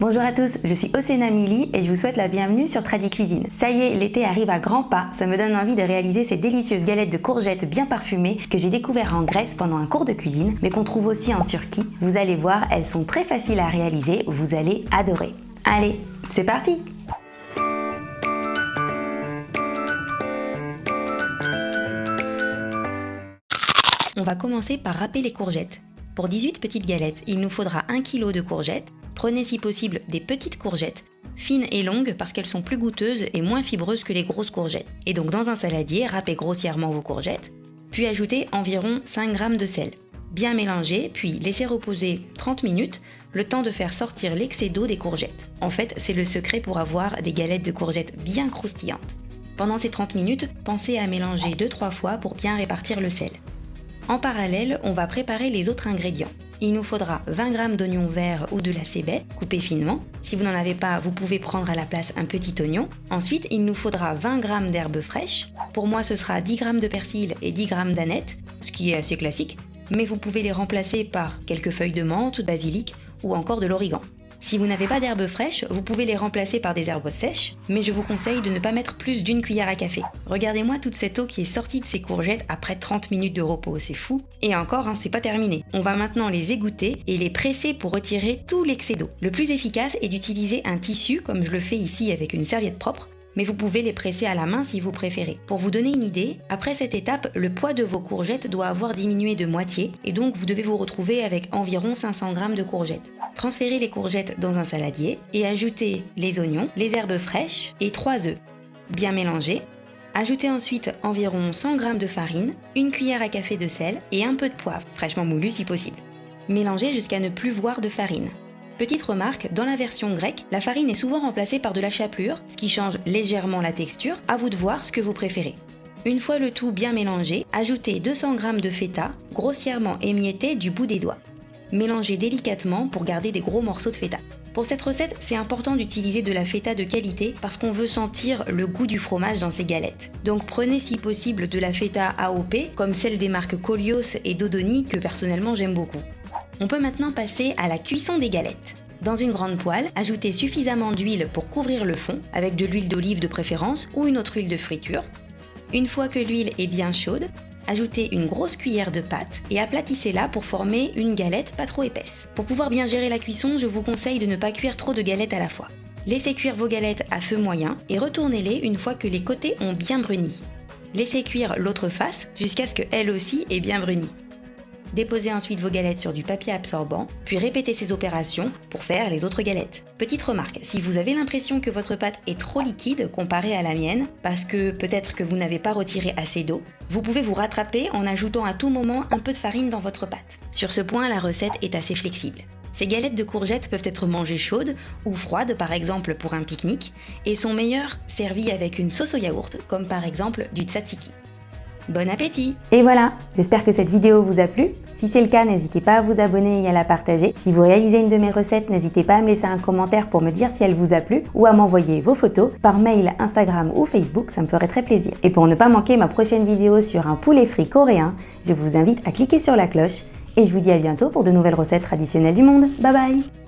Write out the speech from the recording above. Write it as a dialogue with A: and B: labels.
A: Bonjour à tous, je suis Osséna Mili et je vous souhaite la bienvenue sur Tradi Cuisine. Ça y est, l'été arrive à grands pas, ça me donne envie de réaliser ces délicieuses galettes de courgettes bien parfumées que j'ai découvertes en Grèce pendant un cours de cuisine, mais qu'on trouve aussi en Turquie. Vous allez voir, elles sont très faciles à réaliser, vous allez adorer. Allez, c'est parti! On va commencer par râper les courgettes. Pour 18 petites galettes, il nous faudra 1 kg de courgettes. Prenez si possible des petites courgettes, fines et longues parce qu'elles sont plus goûteuses et moins fibreuses que les grosses courgettes. Et donc dans un saladier, râpez grossièrement vos courgettes, puis ajoutez environ 5 g de sel. Bien mélanger, puis laissez reposer 30 minutes, le temps de faire sortir l'excès d'eau des courgettes. En fait, c'est le secret pour avoir des galettes de courgettes bien croustillantes. Pendant ces 30 minutes, pensez à mélanger 2-3 fois pour bien répartir le sel. En parallèle, on va préparer les autres ingrédients. Il nous faudra 20 g d'oignons verts ou de la cébette, coupés finement. Si vous n'en avez pas, vous pouvez prendre à la place un petit oignon. Ensuite, il nous faudra 20 g d'herbes fraîches. Pour moi, ce sera 10 g de persil et 10 g d'anettes, ce qui est assez classique. Mais vous pouvez les remplacer par quelques feuilles de menthe, de basilic ou encore de l'origan. Si vous n'avez pas d'herbes fraîches, vous pouvez les remplacer par des herbes sèches, mais je vous conseille de ne pas mettre plus d'1 cuillère à café. Regardez-moi toute cette eau qui est sortie de ces courgettes après 30 minutes de repos, c'est fou. Et encore, c'est pas terminé. On va maintenant les égoutter et les presser pour retirer tout l'excès d'eau. Le plus efficace est d'utiliser un tissu, comme je le fais ici avec une serviette propre, mais vous pouvez les presser à la main si vous préférez. Pour vous donner une idée, après cette étape, le poids de vos courgettes doit avoir diminué de moitié et donc vous devez vous retrouver avec environ 500 g de courgettes. Transférez les courgettes dans un saladier et ajoutez les oignons, les herbes fraîches et 3 œufs. Bien mélanger. Ajoutez ensuite environ 100 g de farine, 1 cuillère à café de sel et un peu de poivre, fraîchement moulu si possible. Mélangez jusqu'à ne plus voir de farine. Petite remarque, dans la version grecque, la farine est souvent remplacée par de la chapelure, ce qui change légèrement la texture, à vous de voir ce que vous préférez. Une fois le tout bien mélangé, ajoutez 200 g de feta, grossièrement émietté du bout des doigts. Mélangez délicatement pour garder des gros morceaux de feta. Pour cette recette, c'est important d'utiliser de la feta de qualité parce qu'on veut sentir le goût du fromage dans ces galettes. Donc prenez si possible de la feta AOP, comme celle des marques Kolios et Dodoni que personnellement j'aime beaucoup. On peut maintenant passer à la cuisson des galettes. Dans une grande poêle, ajoutez suffisamment d'huile pour couvrir le fond, avec de l'huile d'olive de préférence ou une autre huile de friture. Une fois que l'huile est bien chaude, ajoutez une grosse cuillère de pâte et aplatissez-la pour former une galette pas trop épaisse. Pour pouvoir bien gérer la cuisson, je vous conseille de ne pas cuire trop de galettes à la fois. Laissez cuire vos galettes à feu moyen et retournez-les une fois que les côtés ont bien bruni. Laissez cuire l'autre face jusqu'à ce qu'elle aussi ait bien bruni. Déposez ensuite vos galettes sur du papier absorbant, puis répétez ces opérations pour faire les autres galettes. Petite remarque, si vous avez l'impression que votre pâte est trop liquide comparée à la mienne, parce que peut-être que vous n'avez pas retiré assez d'eau, vous pouvez vous rattraper en ajoutant à tout moment un peu de farine dans votre pâte. Sur ce point, la recette est assez flexible. Ces galettes de courgettes peuvent être mangées chaudes ou froides, par exemple pour un pique-nique, et sont meilleures servies avec une sauce au yaourt, comme par exemple du tzatziki. Bon appétit! Et voilà, j'espère que cette vidéo vous a plu. Si c'est le cas, n'hésitez pas à vous abonner et à la partager. Si vous réalisez une de mes recettes, n'hésitez pas à me laisser un commentaire pour me dire si elle vous a plu ou à m'envoyer vos photos par mail, Instagram ou Facebook, ça me ferait très plaisir. Et pour ne pas manquer ma prochaine vidéo sur un poulet frit coréen, je vous invite à cliquer sur la cloche et je vous dis à bientôt pour de nouvelles recettes traditionnelles du monde. Bye bye!